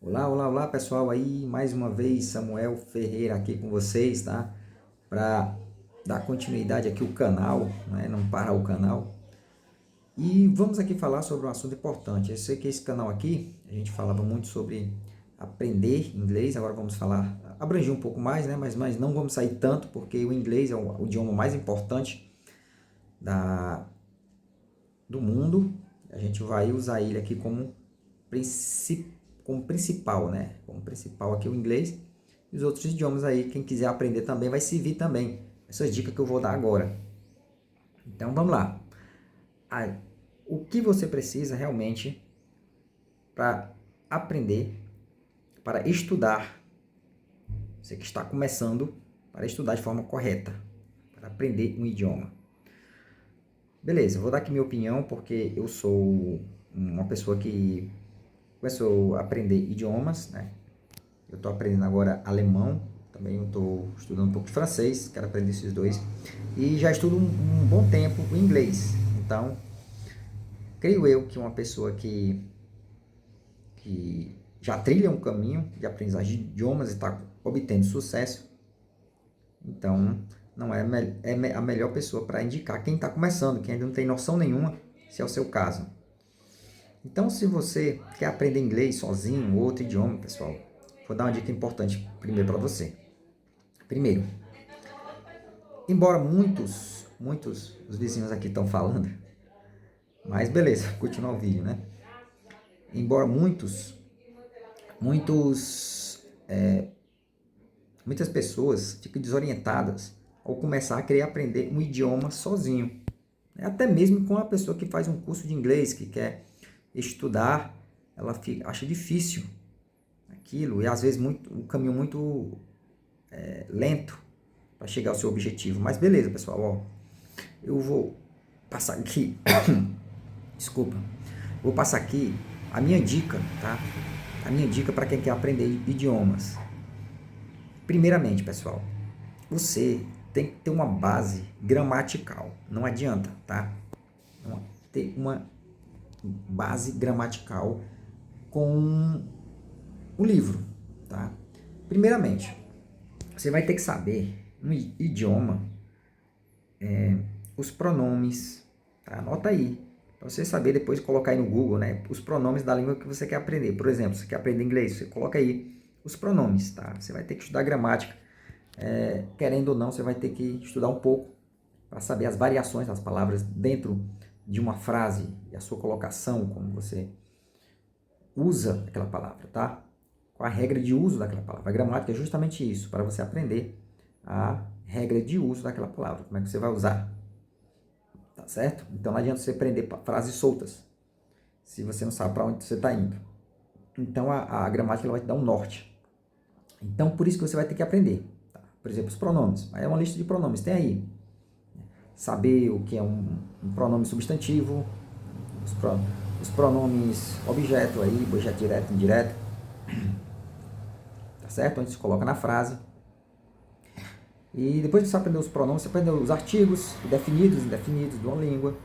Olá, olá, olá pessoal aí, mais uma vez Samuel Ferreira aqui com vocês, tá? Para dar continuidade aqui o canal, né? Não parar o canal. E vamos aqui falar sobre um assunto importante. Eu sei que esse canal aqui, a gente falava muito sobre aprender inglês, agora vamos falar, abranger um pouco mais, né? Mas não vamos sair tanto, porque o inglês é o idioma mais importante da, do mundo. A gente vai usar ele aqui como principal, né? Como principal aqui o inglês. E os outros idiomas aí, quem quiser aprender também vai servir também. Essas dicas que eu vou dar agora. Então vamos lá. Ah, o que você precisa realmente para aprender, para estudar, você que está começando, para estudar de forma correta, para aprender um idioma. Beleza, eu vou dar aqui minha opinião porque eu sou uma pessoa que começou a aprender idiomas, né? Eu estou aprendendo agora alemão, também eu estou estudando um pouco de francês, quero aprender esses dois. E já estudo um bom tempo o inglês. Então, creio eu que uma pessoa que já trilha um caminho de aprendizagem de idiomas e está obtendo sucesso, então não é, a melhor pessoa para indicar quem está começando, quem ainda não tem noção nenhuma, se é o seu caso. Então, se você quer aprender inglês sozinho, outro idioma, pessoal, vou dar uma dica importante primeiro para você. Primeiro, embora muitos os vizinhos aqui estão falando, mas beleza, continuar o vídeo, né? Embora muitos, muitas pessoas fiquem desorientadas ao começar a querer aprender um idioma sozinho. Até mesmo com a pessoa que faz um curso de inglês, que quer estudar, ela acha difícil aquilo, e às vezes um caminho muito lento para chegar ao seu objetivo. Mas beleza, pessoal, ó, eu vou passar aqui, desculpa, vou passar aqui a minha dica, tá? A minha dica para quem quer aprender idiomas. Primeiramente, pessoal, você tem que ter uma base gramatical. Não adianta, tá? Ter uma base gramatical com o livro, tá? Primeiramente, você vai ter que saber no idioma os pronomes, tá? Anota aí, para você saber depois colocar aí no Google, né? Os pronomes da língua que você quer aprender. Por exemplo, você quer aprender inglês, você coloca aí os pronomes, tá? Você vai ter que estudar gramática. Querendo ou não, você vai ter que estudar um pouco para saber as variações das palavras dentro de uma frase e a sua colocação, como você usa aquela palavra, tá? Qual a regra de uso daquela palavra. A gramática é justamente isso, para você aprender a regra de uso daquela palavra, como é que você vai usar, tá certo? Então não adianta você aprender frases soltas, se você não sabe para onde você está indo. Então a gramática ela vai te dar um norte. Então por isso que você vai ter que aprender. Tá? Por exemplo, os pronomes. Aí é uma lista de pronomes, tem aí. Saber o que é um pronome substantivo, os pronomes objeto aí, objeto direto, indireto, tá certo? Onde se coloca na frase. E depois que você aprendeu os pronomes, você aprendeu os artigos, definidos, indefinidos de uma língua,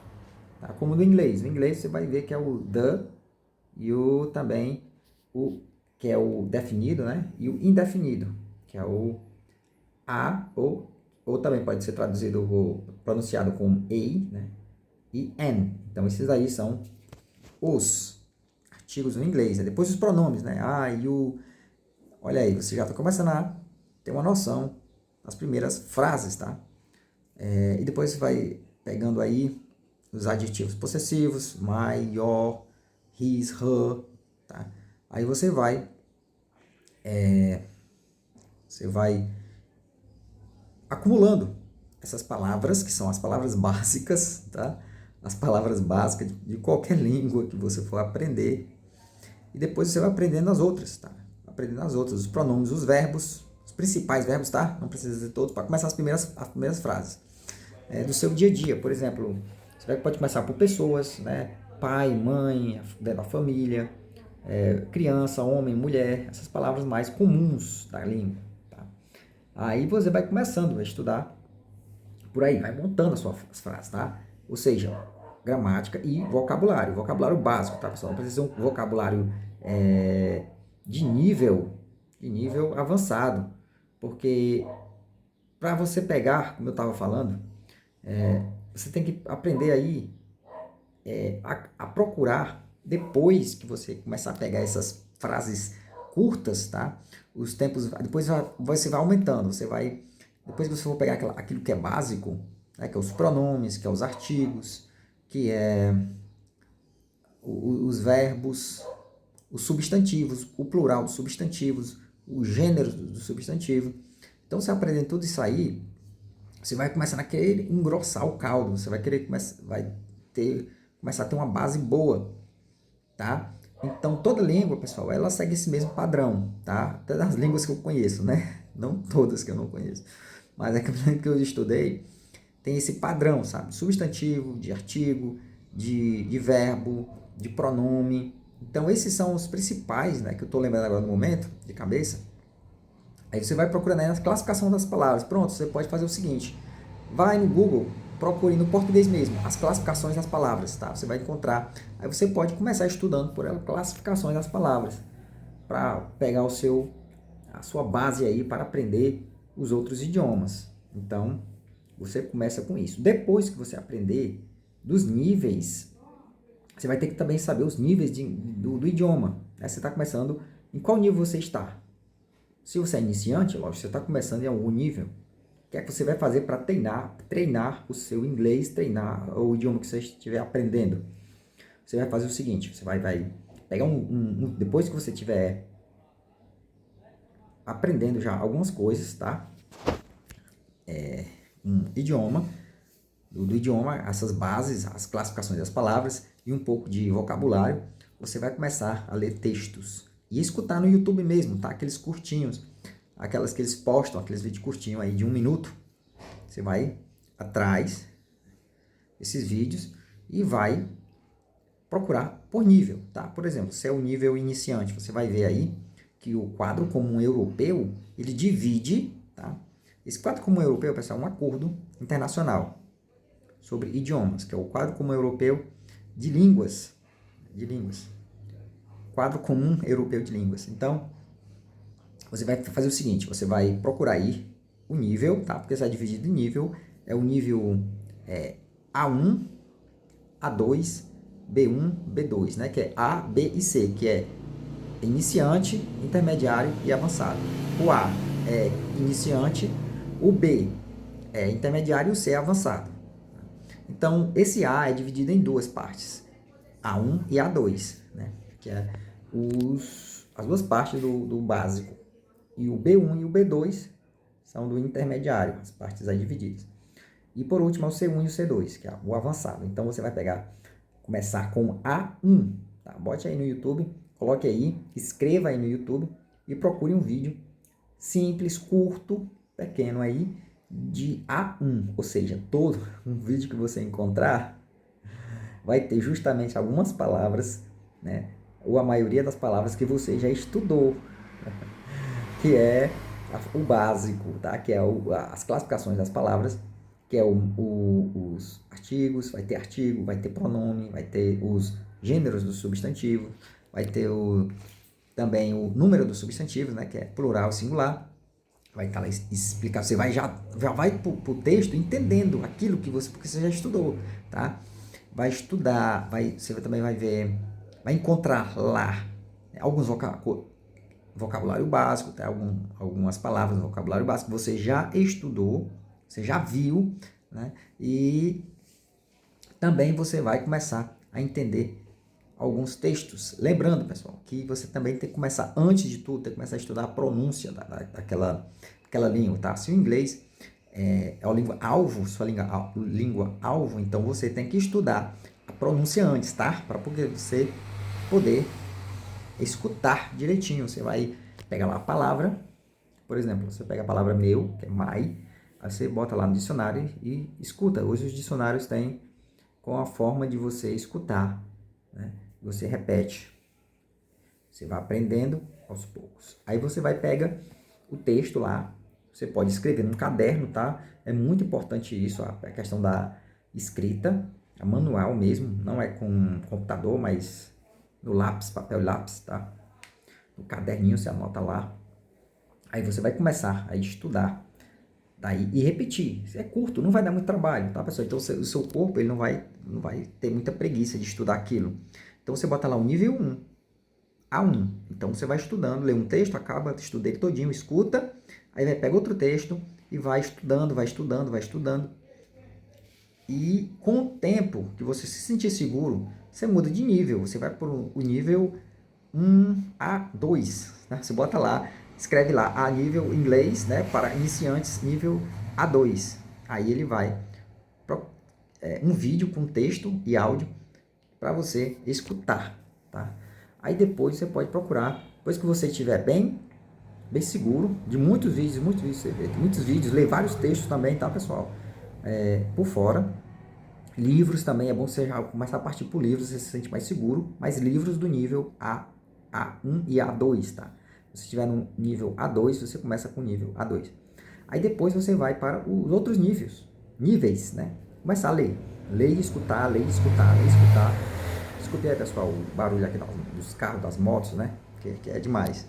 tá? Como no inglês. No inglês você vai ver que é o the e também o que é o definido, né? E o indefinido, que é o a ou também pode ser traduzido ou pronunciado como a, né? E an. Então esses aí são os artigos no inglês. Depois os pronomes, né? I, you. Olha aí, você já está começando a ter uma noção das primeiras frases, tá? E depois você vai pegando aí os adjetivos possessivos, my, your, his, her, tá? Aí você vai acumulando essas palavras, que são as palavras básicas, tá? As palavras básicas de qualquer língua que você for aprender. E depois você vai aprendendo as outras, tá? Aprendendo as outras, os pronomes, os verbos, os principais verbos, tá? Não precisa dizer todos, para começar as primeiras frases. Do seu dia a dia, por exemplo, você pode começar por pessoas, né? Pai, mãe, da família, criança, homem, mulher, essas palavras mais comuns da língua. Tá? Aí você vai começando a estudar por aí, vai montando as suas frases, tá? Ou seja, gramática e vocabulário básico, tá, pessoal? Não precisa ser um vocabulário de nível avançado, porque para você pegar, como eu estava falando, você tem que aprender aí a procurar, depois que você começar a pegar essas frases curtas, tá? Os tempos, depois você vai aumentando, depois que você for pegar aquilo que é básico, né, que é os pronomes, que é os artigos, que é os verbos, os substantivos, o plural dos substantivos, os gêneros do substantivo. Então, você aprendendo tudo isso aí, você vai começar a querer engrossar o caldo, você vai querer começar a ter uma base boa, tá? Então, toda língua, pessoal, ela segue esse mesmo padrão, tá? Até das línguas que eu conheço, né? Não todas que eu não conheço, mas é que eu estudei, tem esse padrão, sabe? Substantivo, de artigo, de verbo, de pronome. Então, esses são os principais, né? Que eu estou lembrando agora no momento, de cabeça. Aí você vai procurando aí na classificação das palavras. Pronto, você pode fazer o seguinte. Vai no Google, procure no português mesmo, as classificações das palavras, tá? Você vai encontrar. Aí você pode começar estudando por ela, classificações das palavras, para pegar a sua base aí para aprender os outros idiomas. Então, você começa com isso. Depois que você aprender dos níveis, você vai ter que também saber os níveis do idioma. Né? Você está começando, em qual nível você está? Se você é iniciante, lógico, você está começando em algum nível. O que é que você vai fazer para treinar o seu inglês, treinar o idioma que você estiver aprendendo? Você vai fazer o seguinte, você vai pegar depois que você estiver aprendendo já algumas coisas, tá? Um idioma, do idioma, essas bases, as classificações das palavras e um pouco de vocabulário, você vai começar a ler textos e escutar no YouTube mesmo, tá? Aqueles curtinhos, aquelas que eles postam, aqueles vídeos curtinhos aí de 1 minuto. Você vai atrás desses vídeos e vai procurar por nível, tá? Por exemplo, se é o nível iniciante, você vai ver aí que o quadro comum europeu, ele divide, tá? Esse quadro comum europeu, pessoal, é um acordo internacional sobre idiomas, que é o quadro comum europeu de línguas, quadro comum europeu de línguas. Então, você vai fazer o seguinte, você vai procurar aí o nível, tá? Porque você vai dividir em nível, é o nível A1, A2, B1, B2, né? Que é A, B e C, que é iniciante, intermediário e avançado. O A é iniciante, o B é intermediário e o C é avançado. Então, esse A é dividido em duas partes, A1 e A2, né? Que é as duas partes do básico. E o B1 e o B2 são do intermediário, as partes aí divididas. E por último é o C1 e o C2, que é o avançado. Então você vai começar com A1, tá? Bote aí no YouTube, coloque aí, escreva aí no YouTube e procure um vídeo simples, curto, pequeno aí, de A1. Ou seja, todo um vídeo que você encontrar vai ter justamente algumas palavras, né? Ou a maioria das palavras que você já estudou, que é o básico, tá? Que é as classificações das palavras, que é os artigos, vai ter artigo, vai ter pronome, vai ter os gêneros do substantivo, vai ter também o número dos substantivos, né? Que é plural e singular. Vai estar lá explicado, você já vai para o texto entendendo aquilo porque você já estudou, tá? Vai estudar, você também vai ver, vai encontrar lá alguns vocabulário básico, tá? Algumas palavras do vocabulário básico você já estudou, você já viu, né? E também você vai começar a entender alguns textos. Lembrando, pessoal, que você também tem que começar, antes de tudo, tem que começar a estudar a pronúncia daquela língua, tá? Se o inglês é a língua alvo, sua língua alvo, então você tem que estudar a pronúncia antes, tá? Para você poder escutar direitinho. Você vai pegar lá a palavra, por exemplo, você pega a palavra meu, que é my, aí você bota lá no dicionário e escuta. Hoje os dicionários têm com a forma de você escutar, né? Você repete, você vai aprendendo aos poucos. Aí você pega o texto lá, você pode escrever num caderno, tá? É muito importante isso, a questão da escrita, a manual mesmo, não é com computador, mas no lápis, papel e lápis, tá? no caderninho, você anota lá. Aí você vai começar a estudar. Daí, e repetir. É curto, não vai dar muito trabalho, tá, pessoal? Então, o seu corpo ele não vai ter muita preguiça de estudar aquilo. Então, você bota lá o nível 1, A1. Então, você vai estudando, lê um texto, acaba, estuda ele todinho, escuta, aí vai pega outro texto e vai estudando, vai estudando, vai estudando. E com o tempo que você se sentir seguro, você muda de nível. Você vai para o nível 1A2. Né? Você bota lá, escreve lá, a nível inglês, né? Para iniciantes, nível A2. Aí ele vai para um vídeo com texto e áudio para você escutar. Tá? Aí depois você pode procurar, depois que você estiver bem seguro, de muitos vídeos, muitos vídeos, ler vários textos também, tá, pessoal? Por fora. Livros também, é bom você já começar a partir por livros, você se sente mais seguro, mas livros do nível A1 e A2, tá? Se você estiver no nível A2, você começa com o nível A2. Aí depois você vai para os outros níveis, né? Começar a ler. Ler e escutar, ler e escutar, ler e escutar. Escutei aí, pessoal, o barulho aqui dos carros, das motos, né? Que é demais.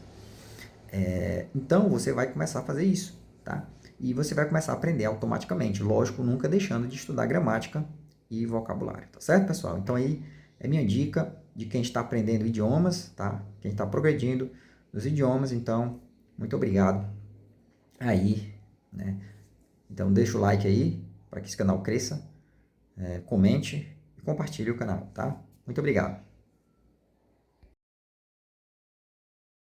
Então, você vai começar a fazer isso, tá? E você vai começar a aprender automaticamente. Lógico, nunca deixando de estudar gramática e vocabulário, tá certo, pessoal? Então, aí é minha dica de quem está aprendendo idiomas, tá? Quem está progredindo nos idiomas. Então, muito obrigado aí, né? Então, deixa o like aí para que esse canal cresça, comente e compartilhe o canal, tá? Muito obrigado.